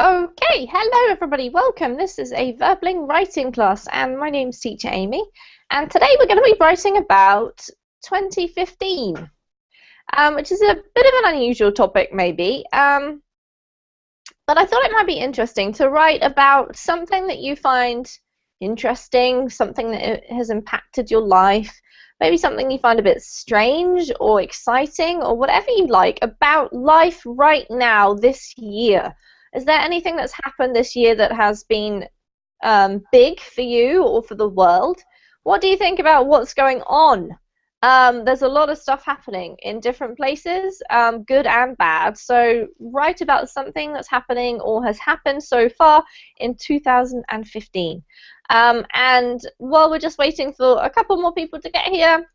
Okay, hello everybody, welcome. This is a verbling writing class and my name's Teacher Amy, and today we're going to be writing about 2015, which is a bit of an unusual topic maybe, but I thought it might be interesting to write about something that you find interesting, something that has impacted your life, maybe something you find a bit strange or exciting or whatever you like about life right now this year. Is there anything that's happened this year that has been big for you or for the world? What do you think about what's going on? There's a lot of stuff happening in different places, good and bad. So write about something that's happening or has happened so far in 2015. And while we're just waiting for a couple more people to get here,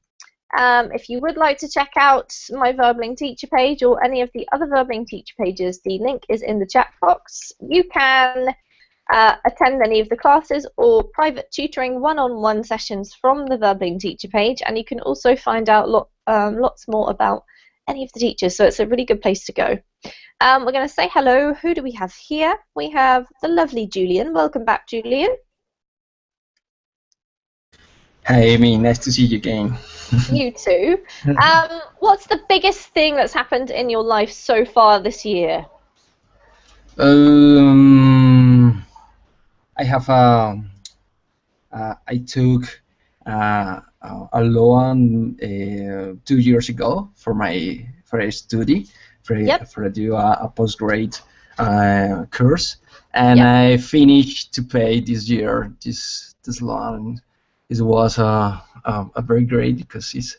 if you would like to check out my Verbling teacher page or any of the other Verbling teacher pages, the link is in the chat box. You can attend any of the classes or private tutoring one-on-one sessions from the Verbling teacher page, and you can also find out lots more about any of the teachers, so it's a really good place to go. We're going to say hello. Who do we have here? We have the lovely Julian. Welcome back, Julian. Hi Amy, nice to see you again. You too. What's the biggest thing that's happened in your life so far this year? I have I took a loan 2 years ago for a study for do a postgrad course, and I finished to pay this year this loan. It was a very great because it's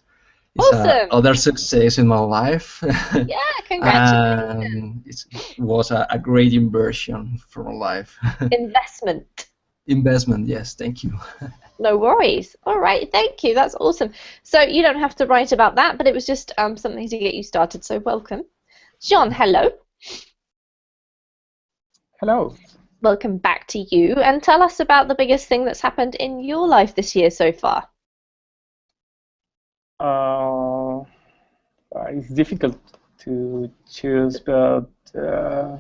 awesome. Other success in my life. Yeah, congratulations. And it was a great inversion for my life. Investment. Investment, yes, thank you. No worries. All right, thank you. That's awesome. So you don't have to write about that, but it was just something to get you started, so welcome. John, hello. Hello. Welcome back to you, and tell us about the biggest thing that's happened in your life this year so far. It's difficult to choose, but I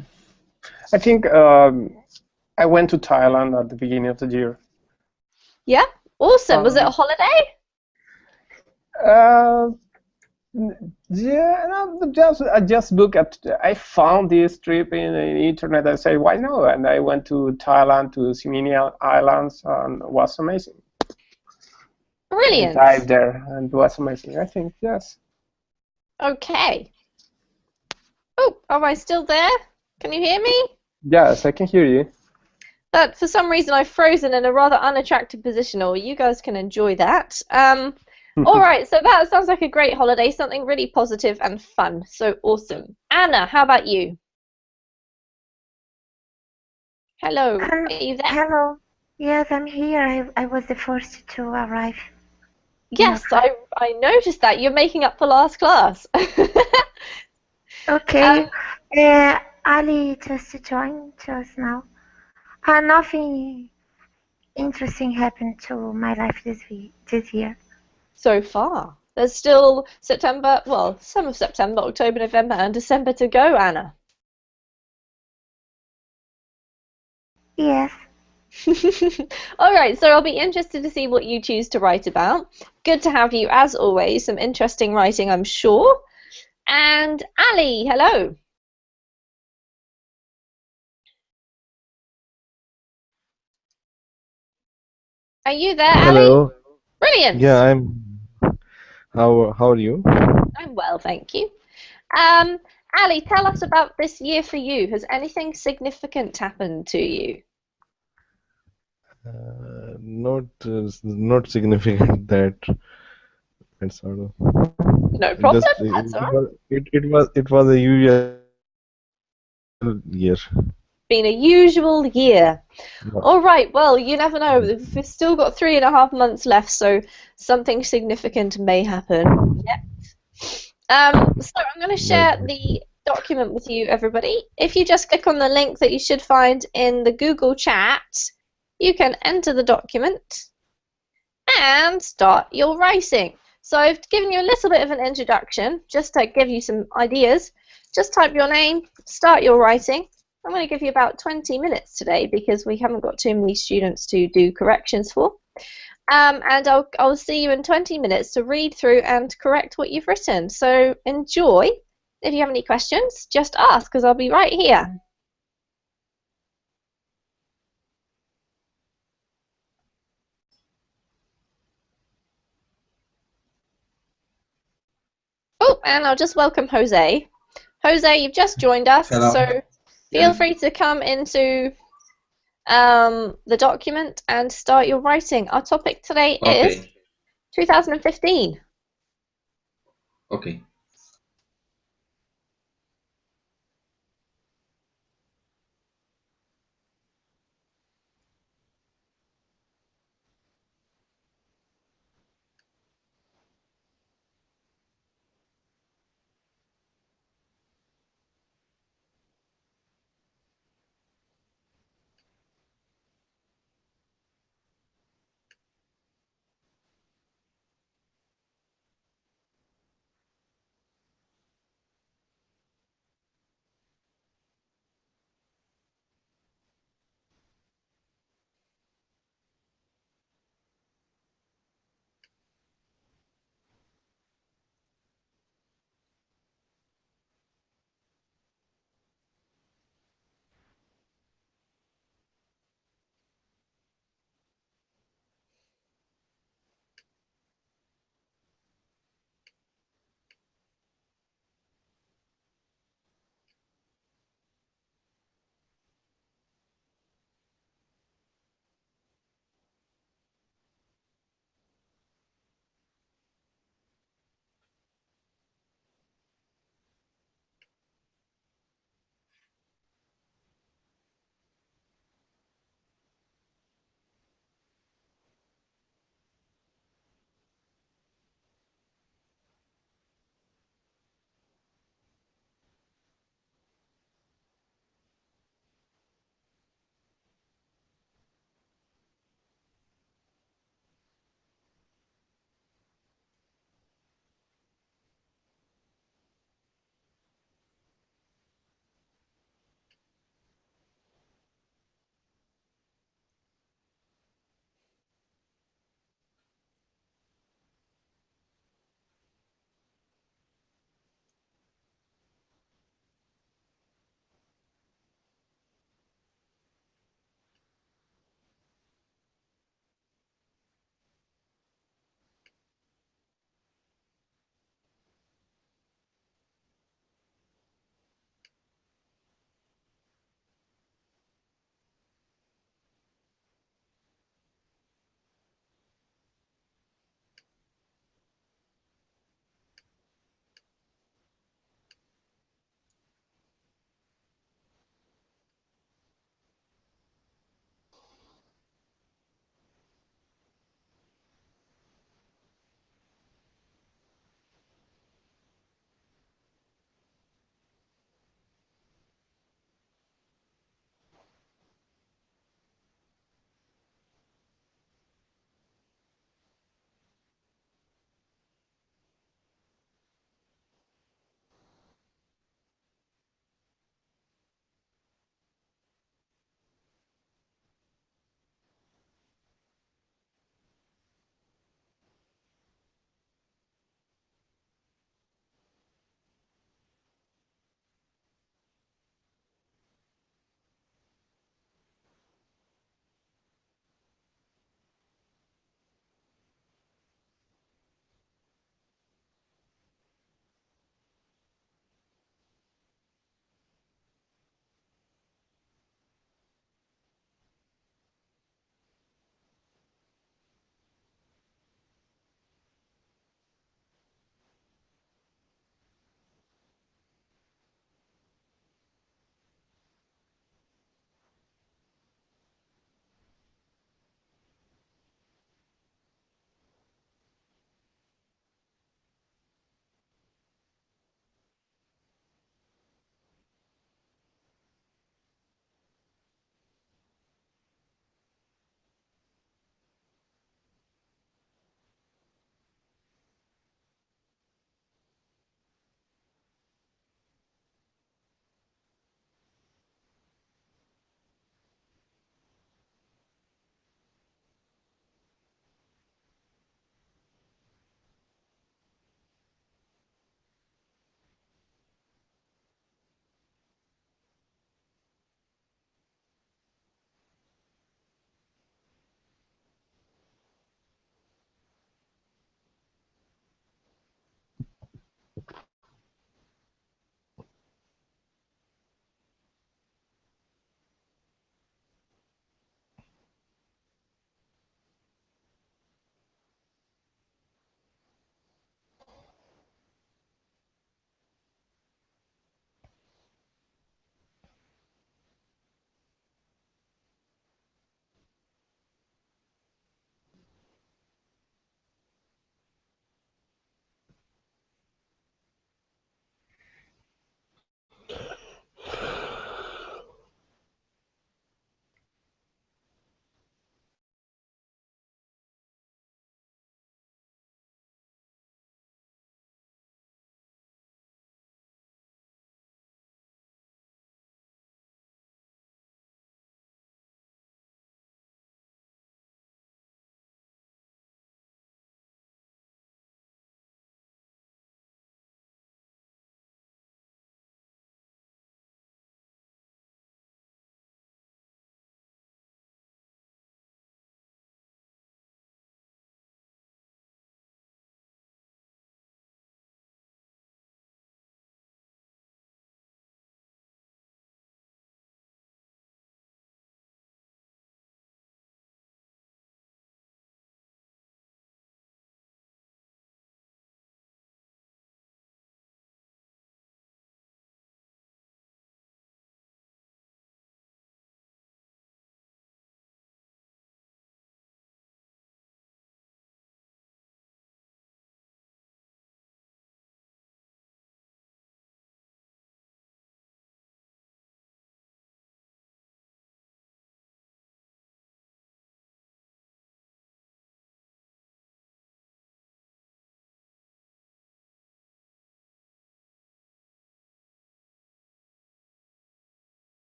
think I went to Thailand at the beginning of the year. Yeah, awesome. Was it a holiday? Yeah, no, I just booked I found this trip in the internet. I said, why no? And I went to Thailand, to Simini Islands, and it was amazing. Brilliant. I dived there, and it was amazing. I think, yes. Okay. Oh, am I still there? Can you hear me? Yes, I can hear you. But for some reason I've frozen in a rather unattractive position, or you guys can enjoy that. All right, so that sounds like a great holiday, something really positive and fun. So awesome. Anna, how about you? Hello. Are you there? Hello. Yes, I'm here. I was the first to arrive. Yes, I noticed that. You're making up for last class. Okay. Ali just joined just now. Nothing interesting happened to my life this year. So far. There's still September, well, some of September, October, November, and December to go, Anna. Yes. All right, so I'll be interested to see what you choose to write about. Good to have you, as always. Some interesting writing, I'm sure. And Ali, hello. Are you there, Hello. Ali? Brilliant. Yeah, I'm. How are you? I'm well, thank you. Ali, tell us about this year for you. Has anything significant happened to you? Not significant that. It's sort of. No problem. Just, That's all right. it was a usual year. Been a usual year. Yeah. All right, well, you never know. We've still got 3.5 months left, so something significant may happen yet. So I'm going to share the document with you, everybody. If you just click on the link that you should find in the Google chat, you can enter the document and start your writing. So I've given you a little bit of an introduction, just to give you some ideas. Just type your name, start your writing, I'm going to give you about 20 minutes today because we haven't got too many students to do corrections for. And I'll see you in 20 minutes to read through and correct what you've written. So enjoy. If you have any questions, just ask because I'll be right here. Oh, and I'll just welcome Jose. Jose, you've just joined us, Hello. so feel free to come into the document and start your writing. Our topic today is 2015. Okay.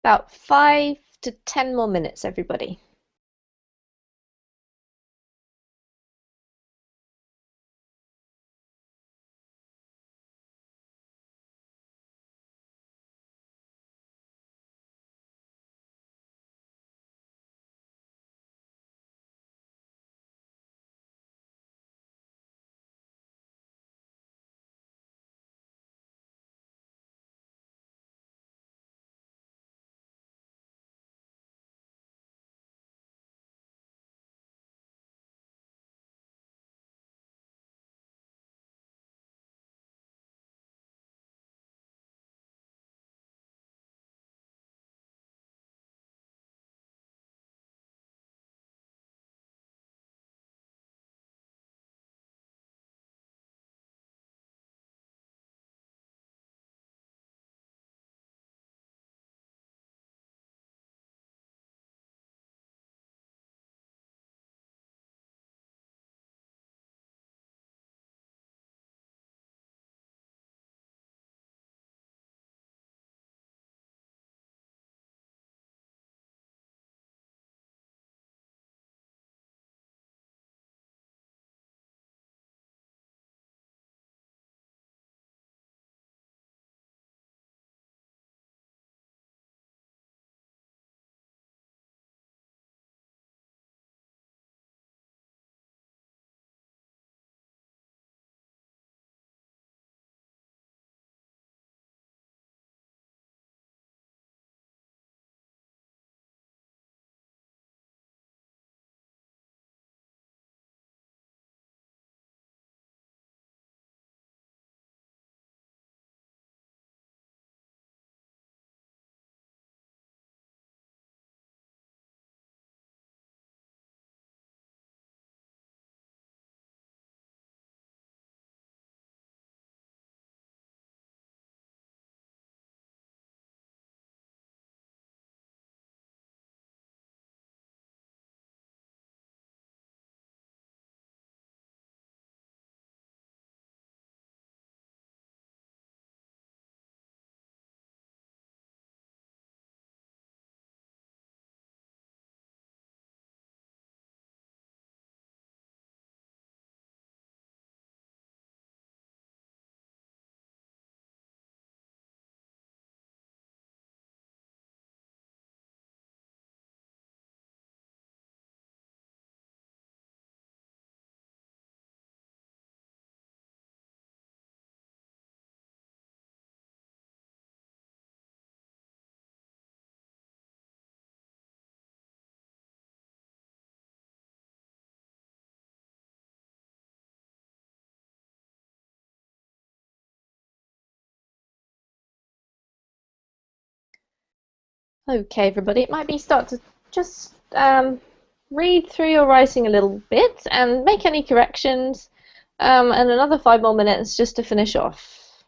About 5 to 10 more minutes, everybody. Okay, everybody, it might be start to just read through your writing a little bit and make any corrections, and another 5 more minutes just to finish off.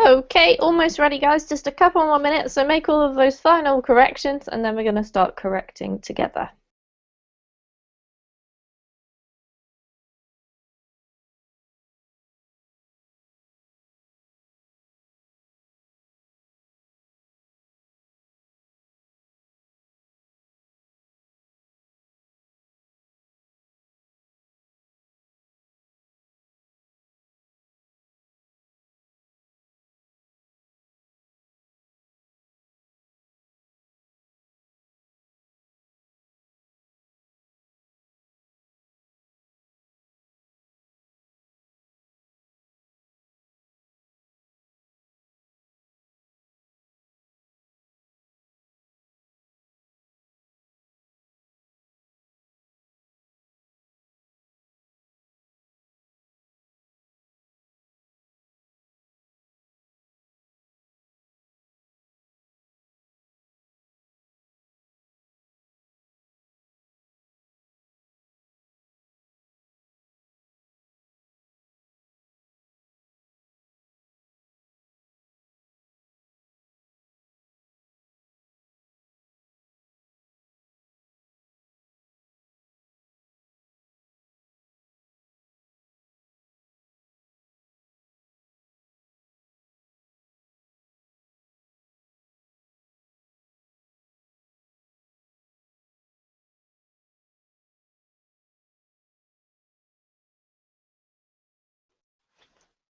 Okay, almost ready, guys. Just a couple more minutes, so make all of those final corrections, and then we're going to start correcting together.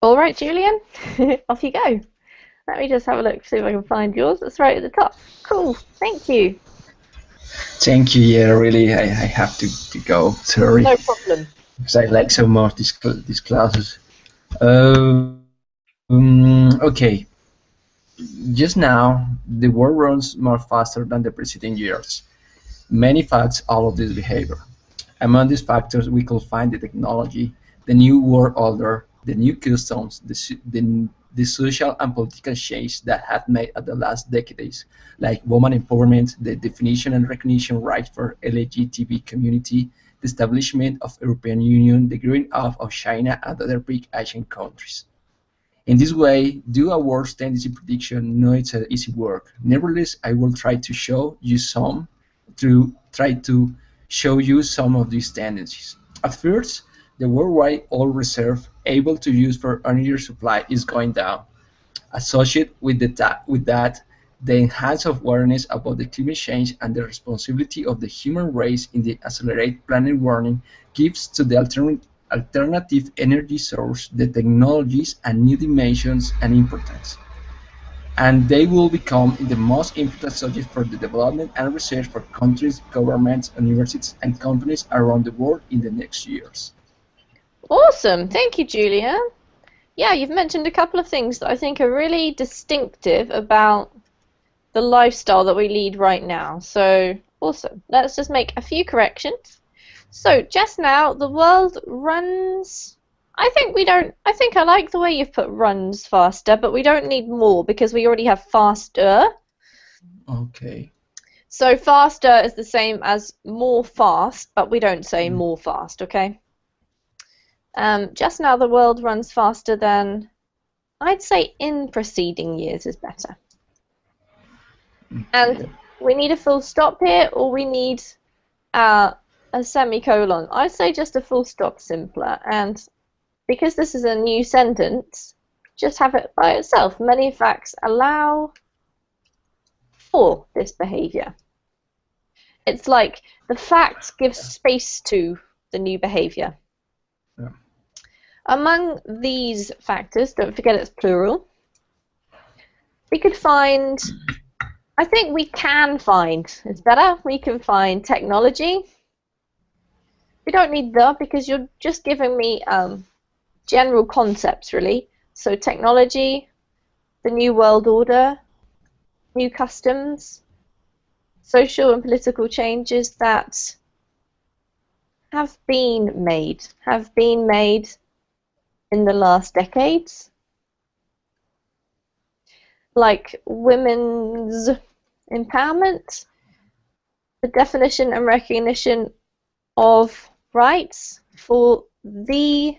All right, Julian, off you go. Let me just have a look, see if I can find yours. It's right at the top. Cool, thank you. Thank you. Yeah, really, I have to go. Sorry. No problem. Because I like so much these classes. Okay. Just now, the world runs more faster than the preceding years. Many facts allow this behavior. Among these factors, we could find the technology, the new world order, the new customs, the social and political change that have made at the last decades, like women empowerment, the definition and recognition rights for LGTB community, the establishment of European Union, the growing up of China and other big Asian countries. In this way, do a worst tendency prediction, no, it's an easy work. Nevertheless, I will try to show you some of these tendencies. At first, the worldwide oil reserve able to use for energy supply is going down. Associated with that, the enhanced awareness about the climate change and the responsibility of the human race in the accelerated planet warming gives to the alternative energy source the technologies and new dimensions and importance. And they will become the most important subject for the development and research for countries, governments, universities, and companies around the world in the next years. Awesome, thank you, Julian. Yeah, you've mentioned a couple of things that I think are really distinctive about the lifestyle that we lead right now. So, awesome. Let's just make a few corrections. So, just now, the world runs... I think I like the way you've put runs faster, but we don't need more because we already have faster. Okay. So, faster is the same as more fast, but we don't say more fast, okay? Just now, the world runs faster than... I'd say in preceding years is better. And we need a full stop here, or we need a semicolon. I'd say just a full stop simpler. And because this is a new sentence, just have it by itself. Many facts allow for this behavior. It's like the facts give space to the new behavior. Yeah. Among these factors, don't forget it's plural, we could find... I think we can find, it's better, we can find technology. We don't need the because you're just giving me general concepts really. So technology, the new world order, new customs, social and political changes that have been made in the last decades. Like women's empowerment, the definition and recognition of rights for the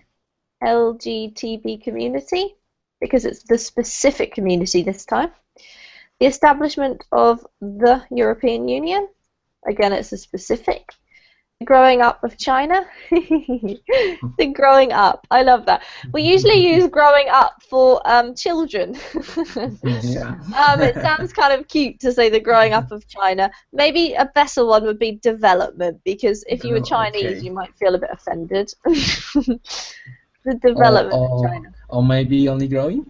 LGBT community, because it's the specific community this time. The establishment of the European Union, again it's a specific. The growing up of China, the growing up, I love that. We usually use growing up for children. Yeah. It sounds kind of cute to say the growing up of China. Maybe a better one would be development, because if you were Chinese, Okay. you might feel a bit offended. The development of China. Or maybe only growing?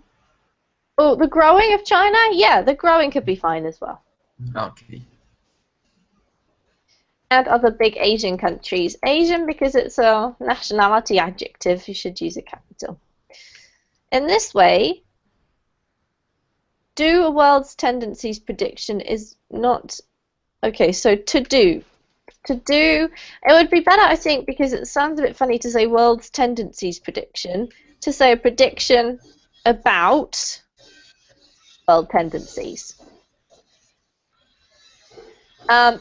Oh, the growing of China? Yeah, the growing could be fine as well. Okay. And other big Asian countries. Asian because it's a nationality adjective, you should use a capital. In this way, do a world's tendencies prediction is not... Okay, so to do. To do, it would be better, I think, because it sounds a bit funny to say world's tendencies prediction, to say a prediction about world tendencies.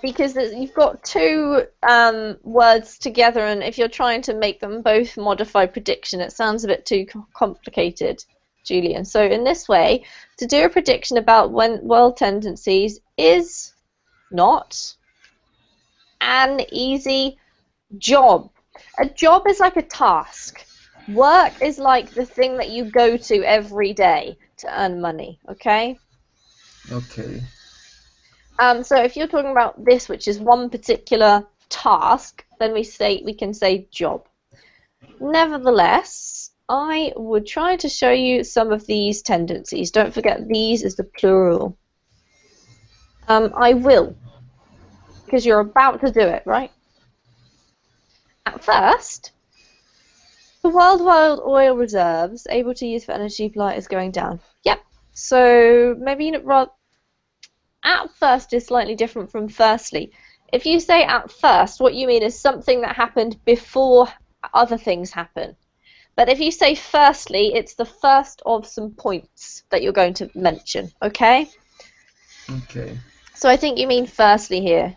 Because you've got two words together, and if you're trying to make them both modify prediction, it sounds a bit too complicated, Julian. So in this way, to do a prediction about world tendencies is not an easy job. A job is like a task. Work is like the thing that you go to every day to earn money, okay? Okay. So if you're talking about this, which is one particular task, then we can say job. Nevertheless, I would try to show you some of these tendencies. Don't forget, these is the plural. I will, because you're about to do it, right? At first, the worldwide oil reserves able to use for energy supply is going down. Yep. So maybe at first is slightly different from firstly. If you say at first, what you mean is something that happened before other things happen. But if you say firstly, it's the first of some points that you're going to mention, okay? Okay. So I think you mean firstly here.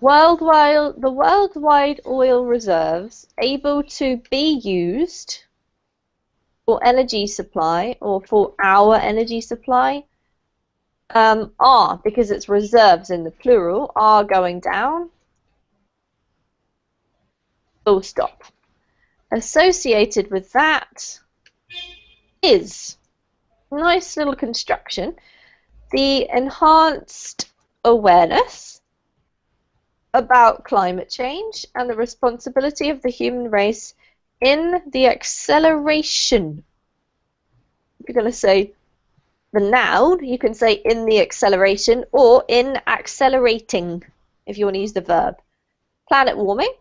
The worldwide oil reserves able to be used for energy supply, or for our energy supply, are, because it's reserves in the plural, are going down. Full stop. Associated with that is, nice little construction, the enhanced awareness about climate change and the responsibility of the human race in the acceleration. If you're going to say the noun, you can say in the acceleration, or in accelerating, if you want to use the verb. Planet warming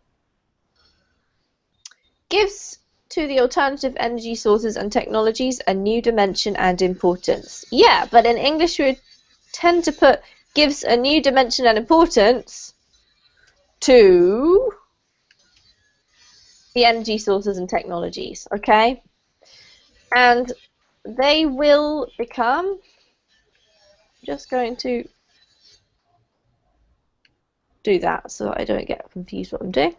gives to the alternative energy sources and technologies a new dimension and importance. Yeah, but in English we tend to put gives a new dimension and importance to the energy sources and technologies, okay? And they will become, just going to do that so that I don't get confused what I'm doing.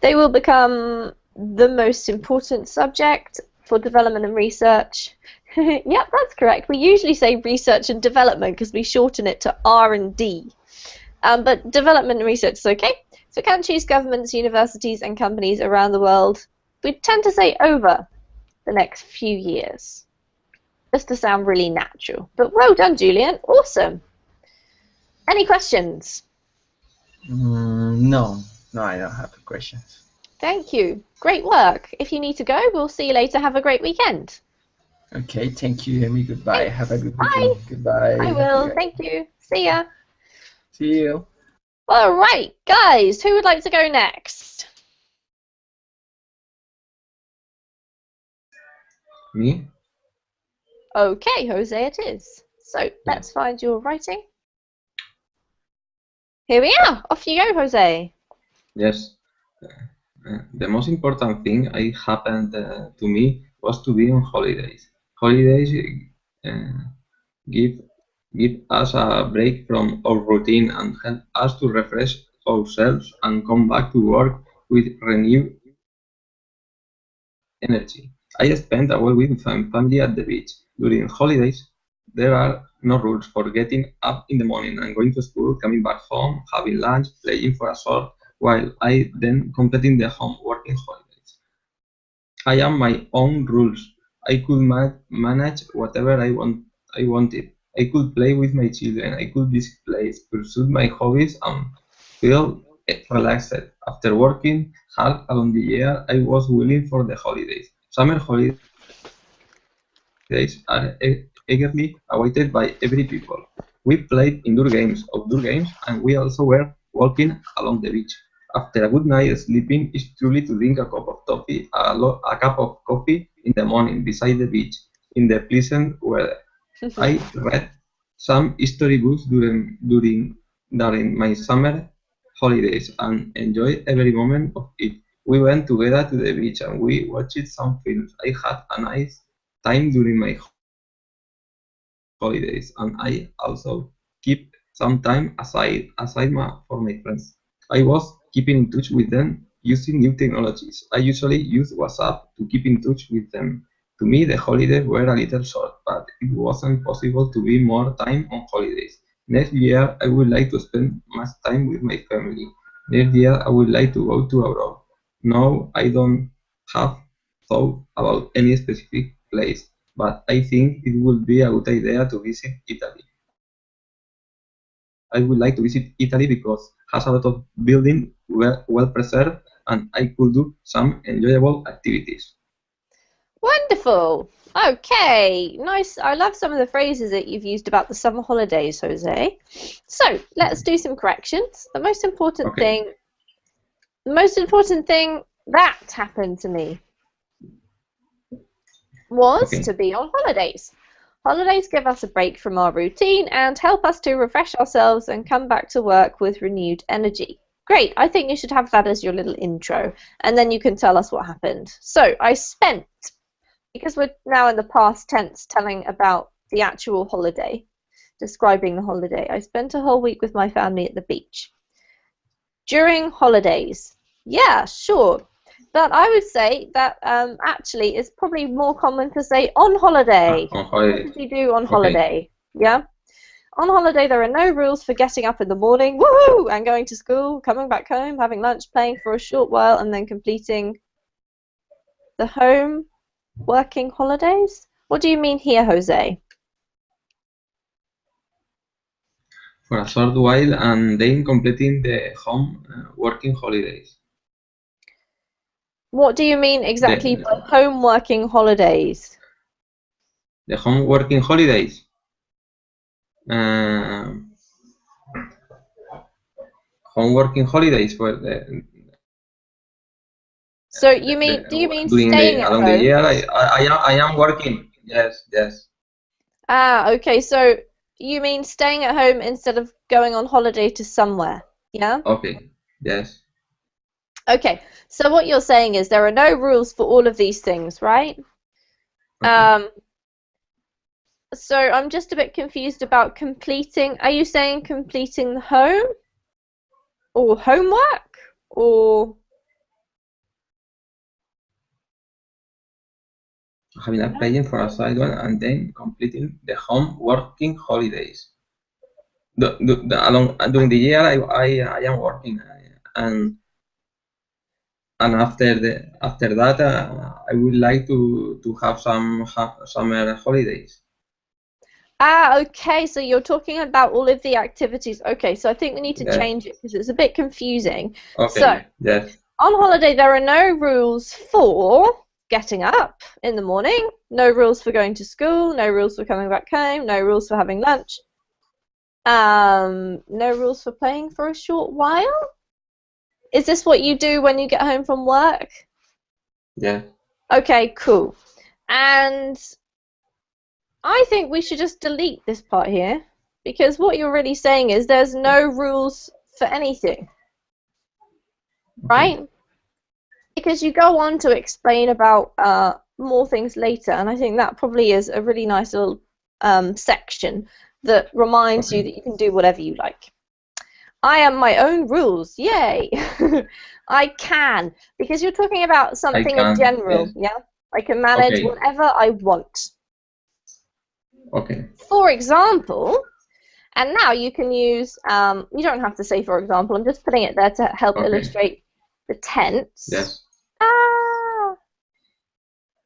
They will become the most important subject for development and research. Yep, that's correct. We usually say research and development because we shorten it to R&D. But development and research is okay. So countries, governments, universities and companies around the world, we tend to say over the next few years. Just to sound really natural. But well done, Julian. Awesome. Any questions? No, I don't have questions. Thank you. Great work. If you need to go, we'll see you later. Have a great weekend. Okay, thank you, Amy. Goodbye. Thanks. Have a good Bye. weekend. Goodbye. I will. Okay. Thank you. See ya. See you. All right, guys. Who would like to go next? Me? Okay, Jose it is. So let's find your writing. Here we are. Off you go, Jose. Yes. The most important thing I happened to me was to be on holidays. Holidays give us a break from our routine and help us to refresh ourselves and come back to work with renewed energy. I spent a whole week with my family at the beach. During holidays, there are no rules for getting up in the morning and going to school, coming back home, having lunch, playing for a short while I then completing the home working holidays. I am my own rules. I could manage whatever I wanted. I could play with my children. I could visit places, pursue my hobbies, and feel relaxed. After working hard along the year, I was willing for the holidays. Summer holidays are eagerly awaited by every people. We played indoor games, outdoor games, and we also were walking along the beach. After a good night sleeping is truly to drink a cup of coffee in the morning beside the beach in the pleasant weather. I read some history books during my summer holidays and enjoyed every moment of it. We went together to the beach and we watched some films. I had a nice time during my holidays, and I also keep some time for my friends. I was keeping in touch with them using new technologies. I usually use WhatsApp to keep in touch with them. To me, the holidays were a little short, but it wasn't possible to be more time on holidays. Next year, I would like to spend much time with my family. Next year, I would like to go to abroad. No, I don't have thought about any specific place, but I think it would be a good idea to visit Italy. I would like to visit Italy because it has a lot of buildings well preserved and I could do some enjoyable activities. Wonderful. Okay, nice. I love some of the phrases that you've used about the summer holidays, Jose. So let's do some corrections. The most important thing that happened to me was to be on holidays. Holidays give us a break from our routine and help us to refresh ourselves and come back to work with renewed energy. Great, I think you should have that as your little intro, and then you can tell us what happened. So I spent, because we're now in the past tense telling about the actual holiday, describing the holiday, I spent a whole week with my family at the beach. During holidays, yeah, sure. But I would say that actually it's probably more common to say on holiday. On holiday. What did you do on holiday? Yeah? On holiday there are no rules for getting up in the morning, woohoo, and going to school, coming back home, having lunch, playing for a short while, and then completing the home working holidays? What do you mean here, Jose? For a short while and then completing the home working holidays. What do you mean exactly by home working holidays? The home working holidays? Home working holidays for the. So you mean? Do you mean staying at home? Along the year, I am working. Yes, yes. Ah, okay. So you mean staying at home instead of going on holiday to somewhere? Yeah. Okay. Yes. Okay. So what you're saying is there are no rules for all of these things, right? Okay. So I'm just a bit confused about completing. Are you saying completing the home or homework or Having a paying for a side one and then completing the home working holidays. During the year, I am working and after that I would like to have some summer holidays. Ah, okay, so you're talking about all of the activities. Okay, so I think we need to change it because it's a bit confusing. Okay, so, yes. On holiday, there are no rules for getting up in the morning, no rules for going to school, no rules for coming back home, no rules for having lunch, no rules for playing for a short while. Is this what you do when you get home from work? Yeah. Okay, cool. And I think we should just delete this part here because what you're really saying is there's no rules for anything, right? Because you go on to explain about more things later, and I think that probably is a really nice little section that reminds you that you can do whatever you like. I am my own rules, yay! I can, because you're talking about something in general, yeah? I can manage whatever I want. Okay. For example, and now you can use, you don't have to say for example, I'm just putting it there to help illustrate the tense. Yes.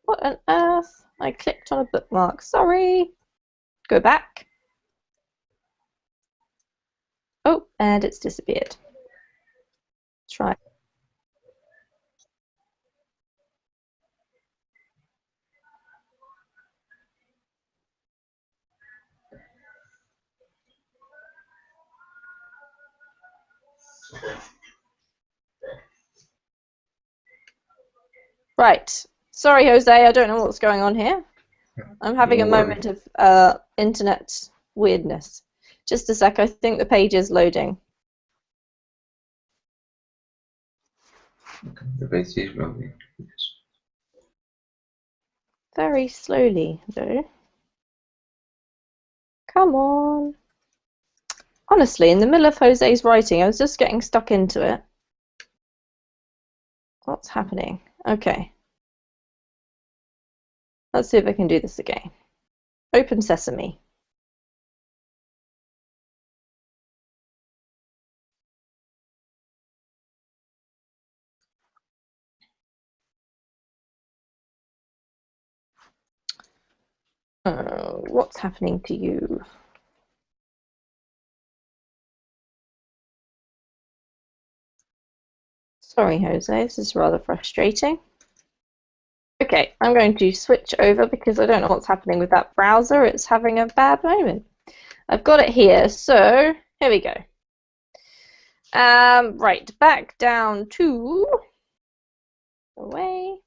What on earth? I clicked on a bookmark. Sorry. Go back. Oh, and it's disappeared. Try. Right. Sorry, Jose, I don't know what's going on here. I'm having a moment of internet weirdness. Just a sec, I think the page is loading. Okay, the page is loading. Yes. Very slowly, though. Come on. Honestly, in the middle of Jose's writing, I was just getting stuck into it. What's happening? Okay. Let's see if I can do this again. Open Sesame. What's happening to you? Sorry, Jose, this is rather frustrating. Okay, I'm going to switch over because I don't know what's happening with that browser. It's having a bad moment. I've got it here, so here we go. Right, back down to away.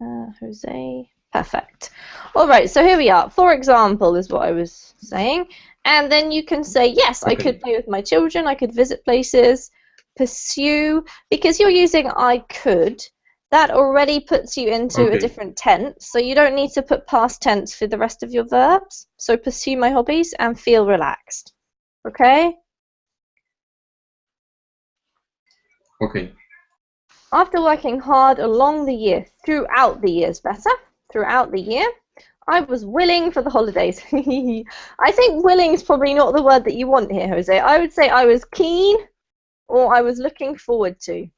Jose. Perfect. All right, so here we are. For example, is what I was saying. And then you can say, yes, I could play with my children, I could visit places, pursue, because you're using I could. That already puts you into a different tense, so you don't need to put past tense for the rest of your verbs. So pursue my hobbies and feel relaxed. Okay? Okay. After working hard along the year, throughout the years better, throughout the year, I was willing for the holidays. I think willing is probably not the word that you want here, Jose. I would say I was keen or I was looking forward to.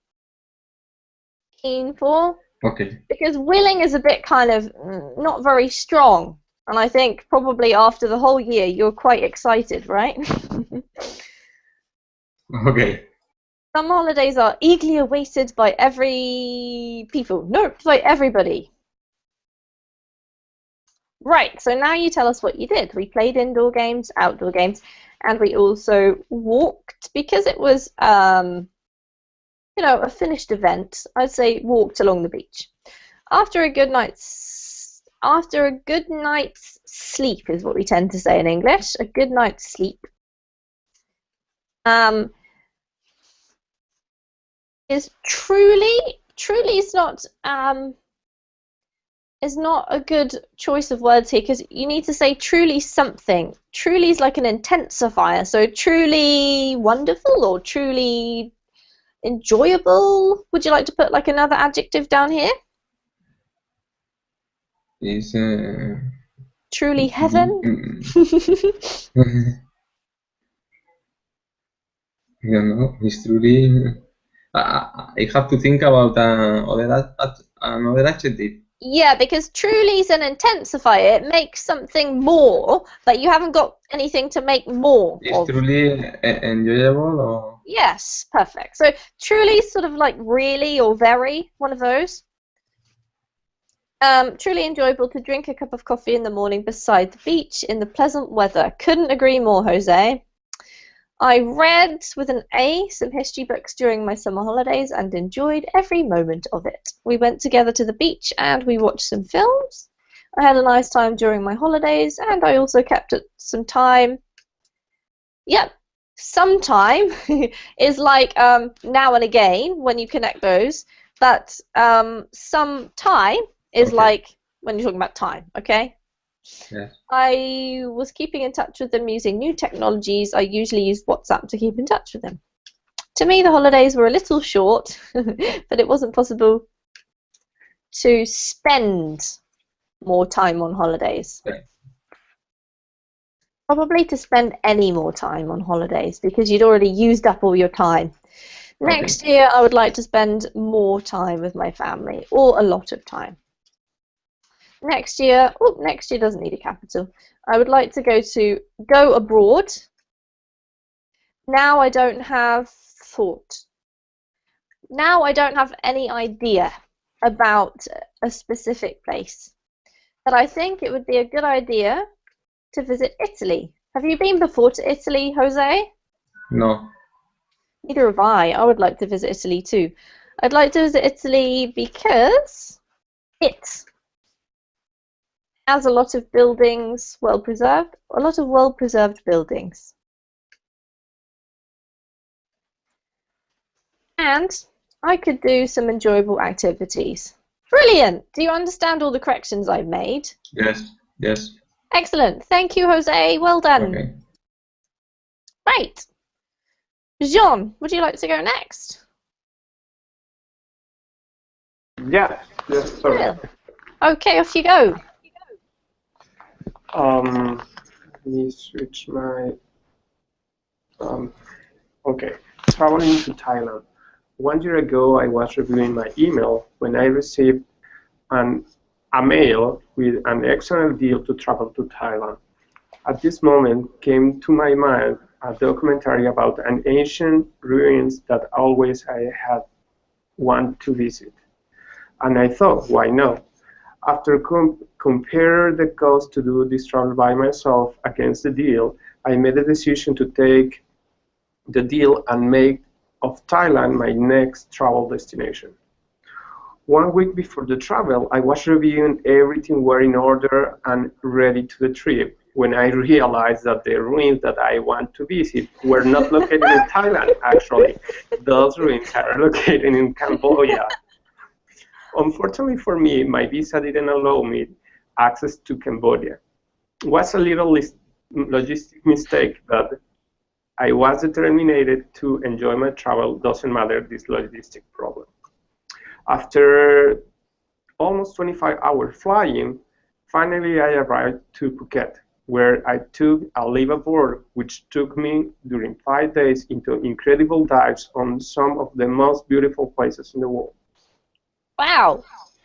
Keen for? Okay. Because willing is a bit kind of not very strong. And I think probably after the whole year you're quite excited, right? Okay. Some holidays are eagerly awaited by by everybody. Right, so now you tell us what you did. We played indoor games, outdoor games, and we also walked because it was, you know, a finished event. I'd say walked along the beach. After a good night's sleep is what we tend to say in English. A good night's sleep. Is truly is not a good choice of words here because you need to say truly something. Truly is like an intensifier, so truly wonderful or truly enjoyable. Would you like to put like another adjective down here? Is truly heaven? I don't know. It's truly. I have to think about another adjective. Yeah, because truly is an intensifier. It makes something more, but you haven't got anything to make more It's of. truly enjoyable, or? Yes, perfect. So truly is sort of like really or very, one of those. Truly enjoyable to drink a cup of coffee in the morning beside the beach in the pleasant weather. Couldn't agree more, Jose. I read with an A some history books during my summer holidays and enjoyed every moment of it. We went together to the beach and we watched some films. I had a nice time during my holidays and I also kept some time. Yep, some time is like now and again when you connect those. But some time is like when you're talking about time, okay? Yes. I was keeping in touch with them using new technologies. I usually use WhatsApp to keep in touch with them. To me, the holidays were a little short, but it wasn't possible to spend more time on holidays? Probably to spend any more time on holidays because you'd already used up all your time. Next year, I would like to spend more time with my family, or a lot of time. Next year doesn't need a capital. I would like to go abroad. Now I don't have thought. Now I don't have any idea about a specific place. But I think it would be a good idea to visit Italy. Have you been before to Italy, Jose? No. Neither have I. I would like to visit Italy too. I'd like to visit Italy because it has a lot of buildings well-preserved, a lot of well-preserved buildings. And I could do some enjoyable activities. Brilliant! Do you understand all the corrections I've made? Yes. Yes. Excellent. Thank you, Jose. Well done. Okay. Right. Jean, would you like to go next? Yeah. Yes. Sorry. Well, okay, off you go. Let me switch my. Okay. Traveling to Thailand. 1 year ago, I was reviewing my email when I received a mail with an excellent deal to travel to Thailand. At this moment came to my mind a documentary about an ancient ruins that always I had wanted to visit. And I thought, why not? After compare the cost to do this travel by myself against the deal, I made a decision to take the deal and make of Thailand my next travel destination. 1 week before the travel, I was reviewing everything were in order and ready to the trip when I realized that the ruins that I want to visit were not located in Thailand, actually. Those ruins are located in Cambodia. Unfortunately for me, my visa didn't allow me access to Cambodia. It was a little logistic mistake, but I was determined to enjoy my travel, doesn't matter this logistic problem. After almost 25 hours flying, finally I arrived to Phuket, where I took a live aboard, which took me during 5 days into incredible dives on some of the most beautiful places in the world. Wow,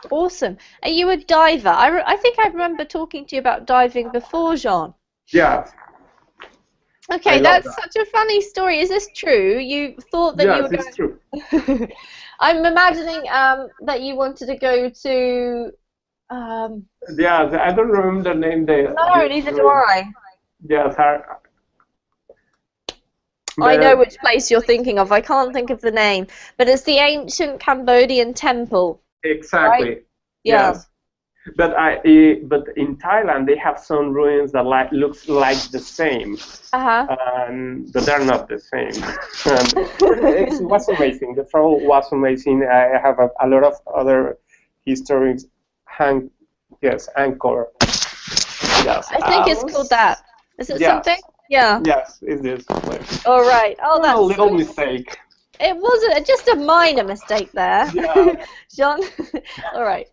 awesome. Are you a diver? I think I remember talking to you about diving before, Jean. Yeah. Okay, I that's love that. such a funny story. Is this true? You thought that you were Yes, it's true. I'm imagining that you wanted to go to. Yeah, I don't remember the name. No, neither do I. Yes, I know which place you're thinking of. I can't think of the name, but it's the ancient Cambodian temple. exactly. Right? Yeah. Yes. But in Thailand they have some ruins that looks like the same, but they're not the same. It was amazing. The travel was amazing. I have a lot of other histories. Angkor. Yes. I think it's called that. Is it something? Yeah. Yes, it is. All right. Oh, that's a little mistake. It wasn't just a minor mistake there. Yeah. Jean. All right.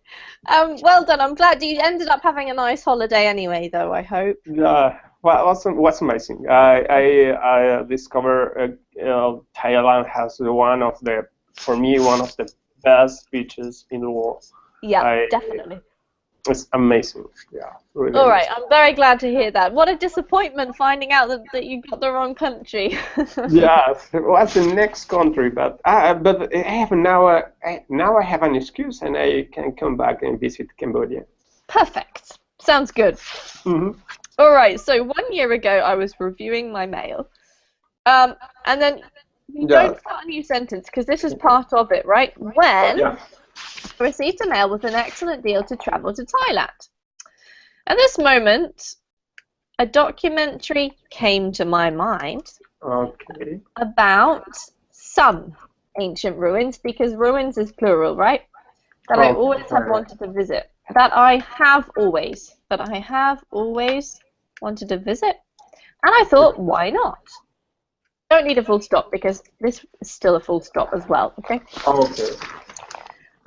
Well done. I'm glad you ended up having a nice holiday anyway, though, I hope. Yeah. Well, it was amazing. I discovered Thailand has one of the best beaches in the world. Yeah, definitely. It's amazing. Yeah. Really All right. I'm very glad to hear that. What a disappointment finding out that you got the wrong country. Yeah, it was the next country, but I have now I have an excuse and I can come back and visit Cambodia. Perfect. Sounds good. Mm-hmm. All right. So 1 year ago, I was reviewing my mail, and then you don't start a new sentence because this is part of it, right? When I received a mail with an excellent deal to travel to Thailand. At this moment, a documentary came to my mind about some ancient ruins, because ruins is plural, right? That I always have wanted to visit. That I have always wanted to visit. And I thought, why not? Don't need a full stop because this is still a full stop as well, okay? Okay.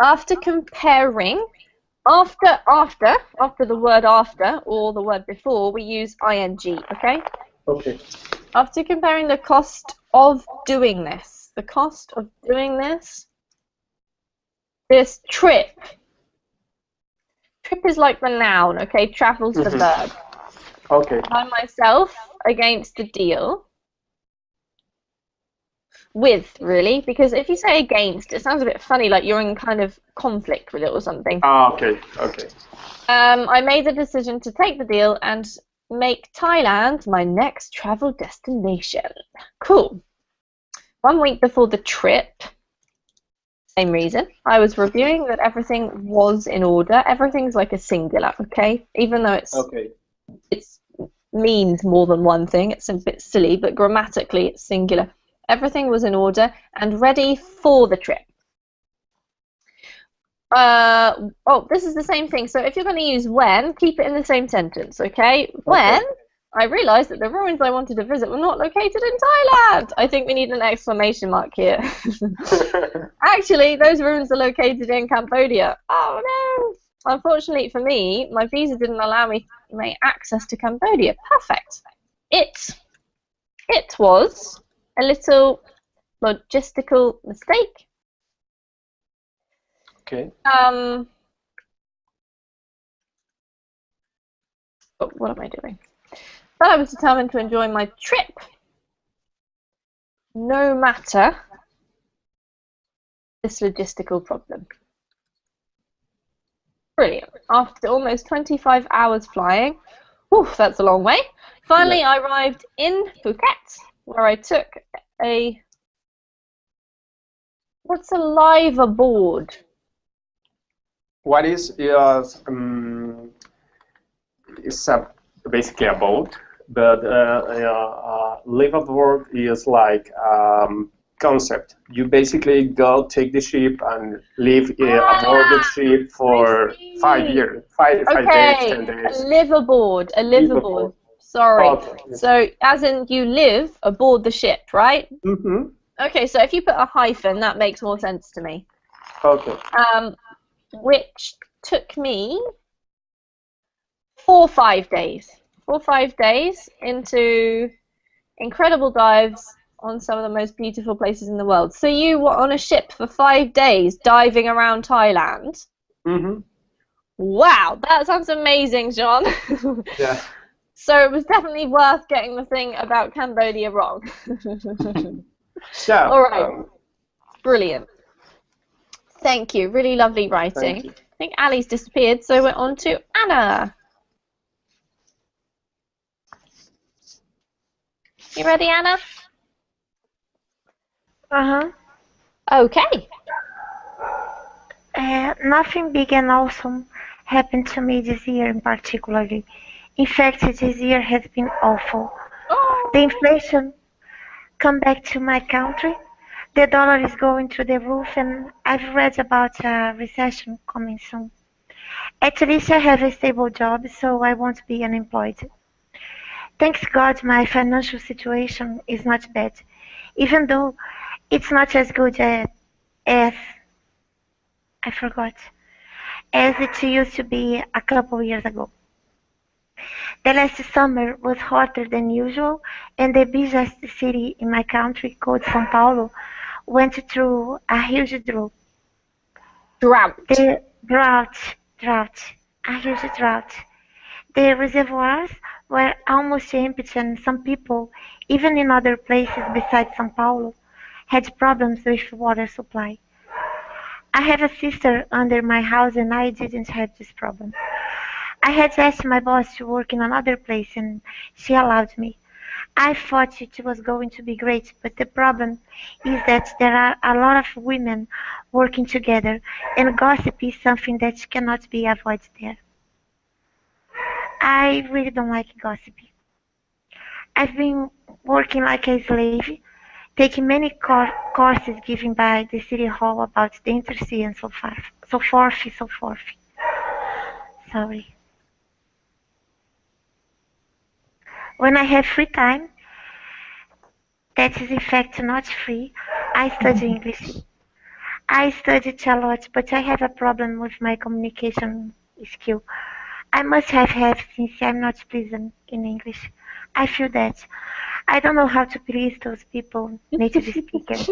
After comparing After the word after or the word before, we use ing, okay? Okay. After comparing the cost of doing this, this trip is like the noun, okay? Travel's the verb. Okay. I myself against the deal. With, really, because if you say against, it sounds a bit funny, like you're in kind of conflict with it or something. Okay. Okay. I made the decision to take the deal and make Thailand my next travel destination. Cool. 1 week before the trip, same reason, I was reviewing that everything was in order. Everything's like a singular, okay? Even though it means more than one thing, it's a bit silly, but grammatically it's singular. Everything was in order and ready for the trip. This is the same thing. So if you're going to use when, keep it in the same sentence, okay? When I realized that the ruins I wanted to visit were not located in Thailand. I think we need an exclamation mark here. Actually, those ruins are located in Cambodia. Oh no! Unfortunately for me, my visa didn't allow me access to Cambodia. Perfect. It was a little logistical mistake. Okay. What am I doing? But I was determined to enjoy my trip, no matter this logistical problem. Brilliant. After almost 25 hours flying, that's a long way, finally I arrived in Phuket, where I took what's a live aboard? What is basically a boat, but live aboard is like concept. You basically go take the ship and live aboard the ship for 5 years, five days, 10 days. A live aboard. Sorry. Okay. So as in you live aboard the ship, right? Mm-hmm. Okay, so if you put a hyphen, that makes more sense to me. Okay. Which took me 4 or 5 days. 4 or 5 days into incredible dives on some of the most beautiful places in the world. So you were on a ship for 5 days diving around Thailand. Mm-hmm. Wow, that sounds amazing, John. Yeah. So it was definitely worth getting the thing about Cambodia wrong. Yeah. All right. Brilliant. Thank you. Really lovely writing. I think Ali's disappeared, so we're on to Anna. You ready, Anna? Okay. Nothing big and awesome happened to me this year in particular. In fact, this year has been awful. The inflation come back to my country. The dollar is going through the roof, and I've read about a recession coming soon. At least I have a stable job, so I won't be unemployed. Thanks God my financial situation is not bad, even though it's not as good as it used to be a couple years ago. The last summer was hotter than usual, and the busiest city in my country, called São Paulo, went through a huge drought. A huge drought. The reservoirs were almost empty, and some people, even in other places besides São Paulo, had problems with water supply. I have a sister under my house, and I didn't have this problem. I had asked my boss to work in another place, and she allowed me. I thought it was going to be great, but the problem is that there are a lot of women working together, and gossip is something that cannot be avoided there. I really don't like gossiping. I've been working like a slave, taking many courses given by the city hall about the industry and so forth. Sorry. When I have free time, that is in fact not free, I study English. I studied a lot, but I have a problem with my communication skill. I must have since I'm not fluent in English. I feel that. I don't know how to please those people, native speakers,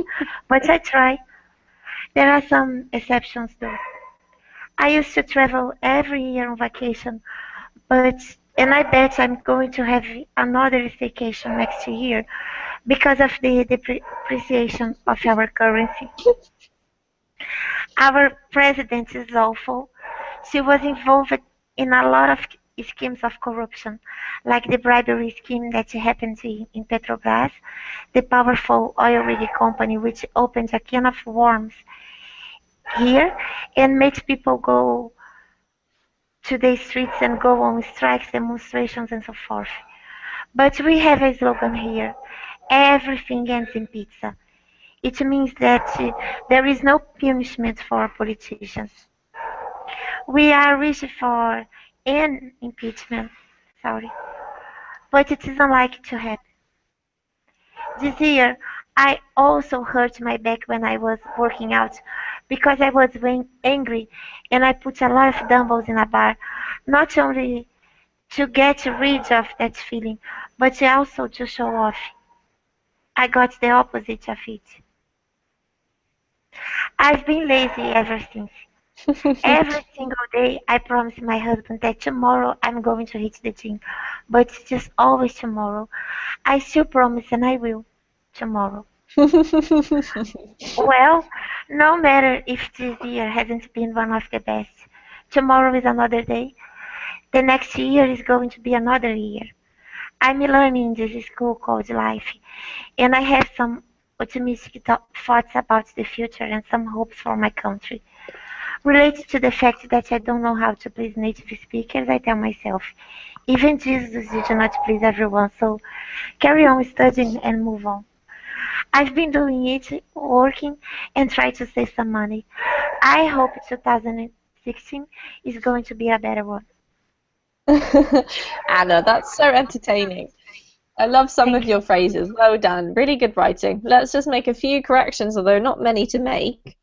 but I try. There are some exceptions though. I used to travel every year on vacation, but and I bet I'm going to have another staycation next year because of the depreciation of our currency. Our president is awful. She was involved in a lot of schemes of corruption, like the bribery scheme that happened in Petrobras, the powerful oil rig company which opened a can of worms here and made people go to the streets and go on strikes, demonstrations, and so forth. But we have a slogan here: everything ends in pizza. It means that there is no punishment for politicians. We are wishing for an impeachment, sorry, but it isn't likely to happen. This year, I also hurt my back when I was working out because I was angry and I put a lot of dumbbells in a bar, not only to get rid of that feeling, but also to show off. I got the opposite of it. I've been lazy ever since. Every single day I promise my husband that tomorrow I'm going to hit the gym, but it's just always tomorrow. I still promise and I will tomorrow. Well, no matter if this year hasn't been one of the best, tomorrow is another day. The next year is going to be another year. I'm learning in this school called life, and I have some optimistic thoughts about the future and some hopes for my country. Related to the fact that I don't know how to please native speakers, I tell myself, even Jesus did not please everyone, so carry on studying and move on. I've been doing it, working, and trying to save some money. I hope 2016 is going to be a better one. Anna, that's so entertaining. I love some Thank of your phrases. Well done. Really good writing. Let's just make a few corrections, although not many to make.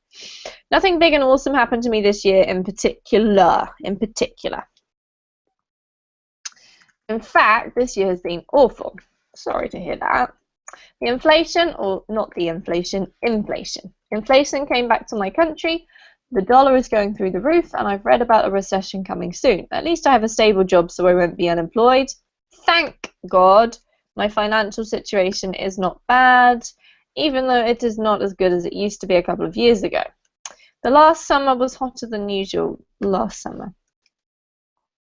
Nothing big and awesome happened to me this year in particular. In fact, this year has been awful. Sorry to hear that. The inflation, or not the inflation, inflation. Inflation came back to my country. The dollar is going through the roof, and I've read about a recession coming soon. At least I have a stable job, so I won't be unemployed. Thank God. My financial situation is not bad, even though it is not as good as it used to be a couple of years ago. The last summer was hotter than usual last summer.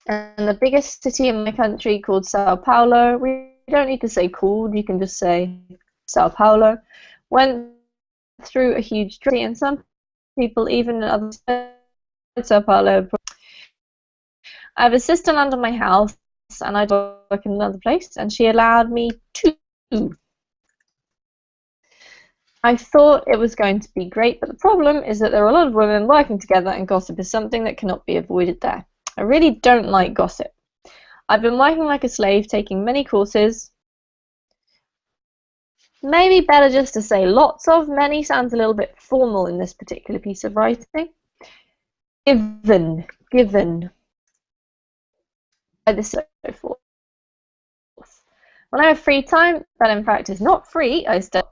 And the biggest city in my country, called Sao Paulo, we don't need to say called, you can just say Sao Paulo, went through a huge drought, and some people, even in other states, Sao Paulo. I have a sister under my house, and I work in another place, and she allowed me to. I thought it was going to be great, but the problem is that there are a lot of women working together, and gossip is something that cannot be avoided there. I really don't like gossip. I've been working like a slave, taking many courses. Maybe better just to say lots of. Many sounds a little bit formal in this particular piece of writing. Given, by the so forth. When I have free time, that in fact is not free, I study,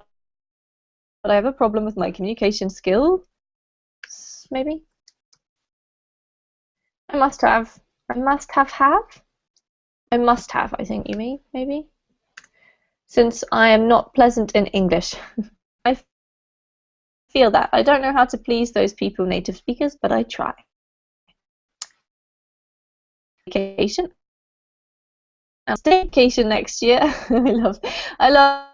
but I have a problem with my communication skills, maybe. I must have, I think you mean, maybe. Since I am not pleasant in English. I feel that. I don't know how to please those people, native speakers, but I try. Vacation. Staycation next year. I love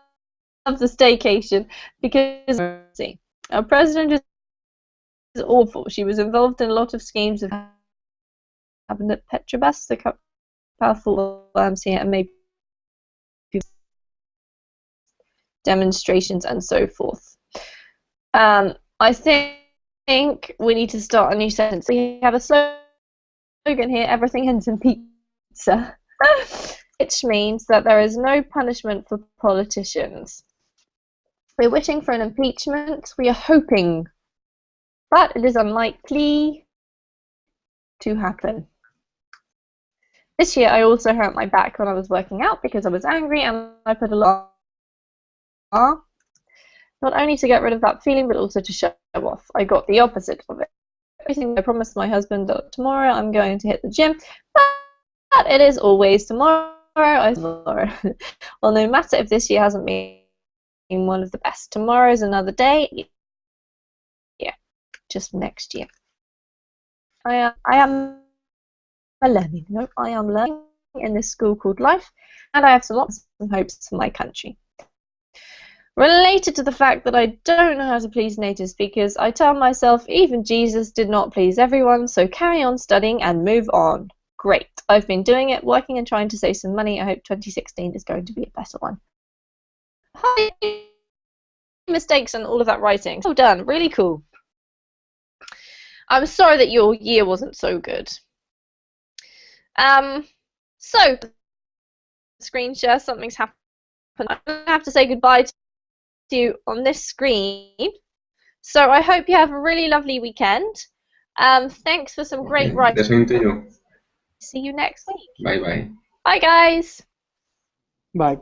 the staycation because our president is awful. She was involved in a lot of schemes of having Petrobras, the powerful arms here, and maybe demonstrations and so forth. I think we need to start a new sentence. We have a slogan here: everything ends in pizza. Which means that there is no punishment for politicians. We're wishing for an impeachment. We are hoping but it is unlikely to happen. This year I also hurt my back when I was working out because I was angry and I put a lot on, not only to get rid of that feeling but also to show off. I got the opposite of it. I promised my husband that tomorrow I'm going to hit the gym, but it is always tomorrow. Well, no matter if this year hasn't been one of the best, tomorrow is another day. Yeah, just next year. I am learning. No, I am learning in this school called life, and I have some lots of hopes for my country. Related to the fact that I don't know how to please native speakers, I tell myself even Jesus did not please everyone, so carry on studying and move on. Great. I've been doing it, working and trying to save some money. I hope 2016 is going to be a better one. Hi. Mistakes and all of that writing. Well done. Really cool. I'm sorry that your year wasn't so good. So, screen share, something's happened. I'm going to have to say goodbye to you on this screen. So I hope you have a really lovely weekend. Thanks for some great writing. The same to you. See you next week. Bye-bye. Bye, guys. Bye.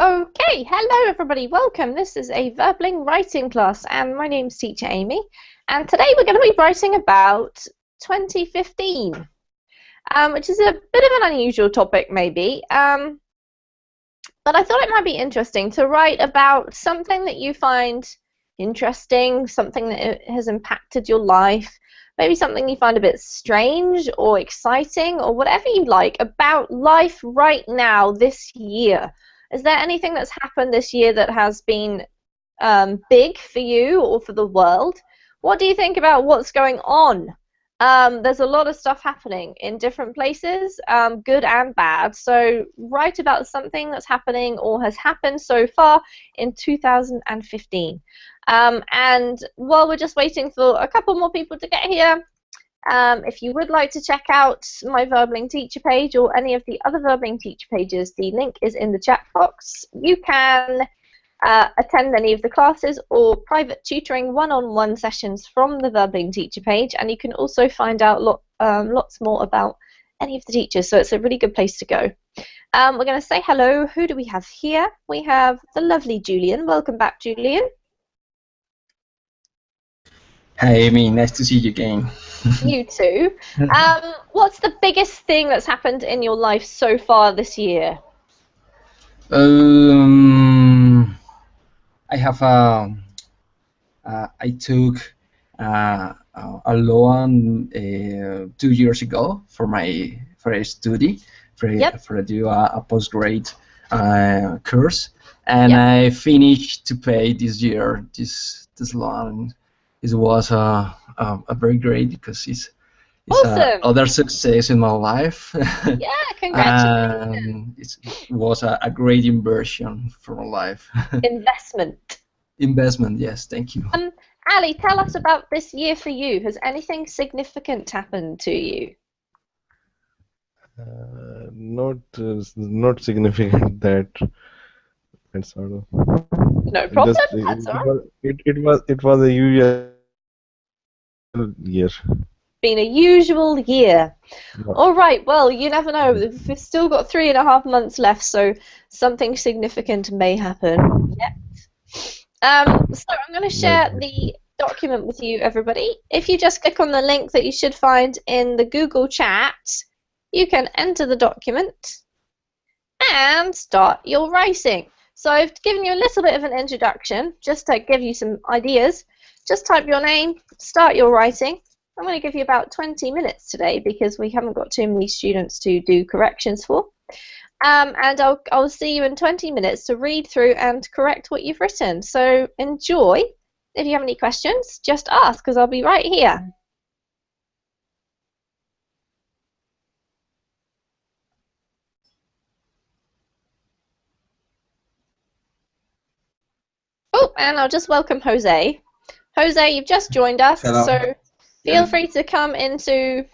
Okay, hello everybody, welcome. This is a verbling writing class and my name's Teacher Amy, and today we're going to be writing about 2015, which is a bit of an unusual topic maybe, but I thought it might be interesting to write about something that you find interesting, something that has impacted your life, maybe something you find a bit strange or exciting or whatever you like about life right now this year. Is there anything that's happened this year that has been big for you or for the world? What do you think about what's going on? There's a lot of stuff happening in different places, good and bad. So write about something that's happening or has happened so far in 2015. And while we're just waiting for a couple more people to get here, if you would like to check out my Verbling teacher page or any of the other Verbling teacher pages, the link is in the chat box. You can attend any of the classes or private tutoring one-on-one sessions from the Verbling teacher page, and you can also find out lots more about any of the teachers, so it's a really good place to go. We're going to say hello. Who do we have here? We have the lovely Julian. Welcome back, Julian. Hi, Amy. Nice to see you again. You too. What's the biggest thing that's happened in your life so far this year? I have I took a loan 2 years ago for a study for do a postgrad course, and I finished to pay this year this loan. It was a very great because it's awesome. Other success in my life. Yeah, congratulations. And it was a great inversion for my life. Investment. Investment, yes, thank you. Ali, tell us about this year for you. Has anything significant happened to you? Not significant that. It's sort of. No problem. That's all right. It was a usual year. Been a usual year. Yeah. All right. Well, you never know. We've still got 3.5 months left, so something significant may happen yet. So I'm going to share the document with you, everybody. If you just click on the link that you should find in the Google chat, you can enter the document and start your writing. So I've given you a little bit of an introduction just to give you some ideas. Just type your name, start your writing. I'm going to give you about 20 minutes today because we haven't got too many students to do corrections for. And I'll see you in 20 minutes to read through and correct what you've written. So enjoy. If you have any questions, just ask because I'll be right here. Oh, and I'll just welcome Jose. Jose, you've just joined us, Hello. so feel free to come into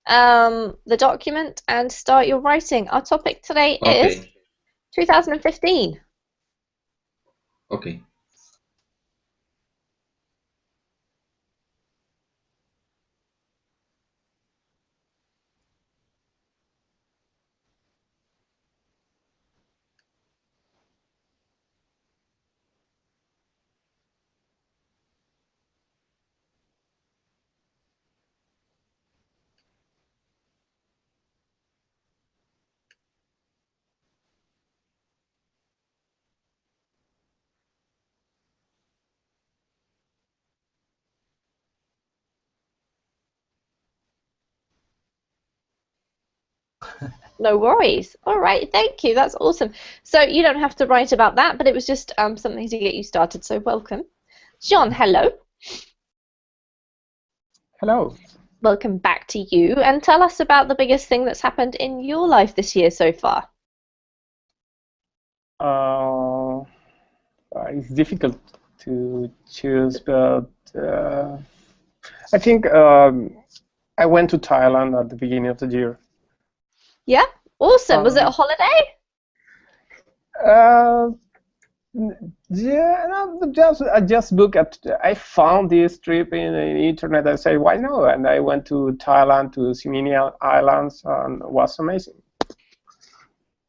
the document and start your writing. Our topic today is 2015. Okay. No worries. All right, thank you. That's awesome. So you don't have to write about that, but it was just something to get you started. So welcome. John, hello. Hello. Welcome back to you. And tell us about the biggest thing that's happened in your life this year so far. It's difficult to choose, but I think I went to Thailand at the beginning of the year. Yeah, awesome. Was it a holiday? Yeah, no, I just booked. I found this trip in the internet. I said, why no? And I went to Thailand to Simini Islands, and it was amazing.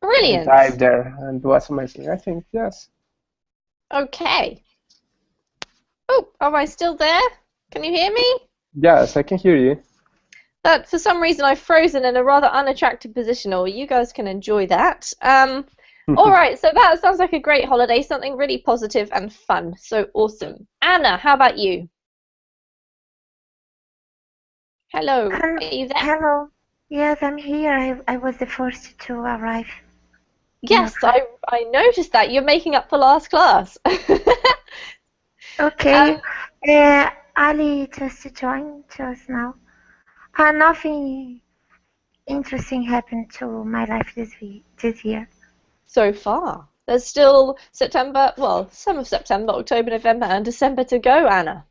Brilliant. dive there, and it was amazing. I think yes. Okay. Oh, am I still there? Can you hear me? Yes, I can hear you. But for some reason I've frozen in a rather unattractive position, or you guys can enjoy that. All right, so that sounds like a great holiday, something really positive and fun. So awesome. Anna, how about you? Hello, are you there? Hello. Yes, I'm here. I was the first to arrive. Yes, I noticed that. You're making up for last class. Okay. Ali just joined just now. Nothing interesting happened to my life this year. So far. There's still September, well, some of September, October, November, and December to go, Anna.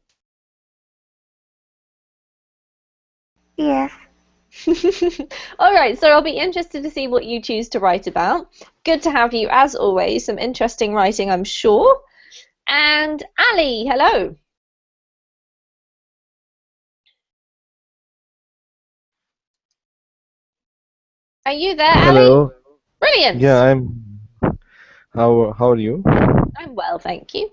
Yes. All right, so I'll be interested to see what you choose to write about. Good to have you, as always. Some interesting writing, I'm sure. And Ali, hello. Are you there, Ali? Hello. Brilliant. Yeah, I'm. How are you? I'm well, thank you.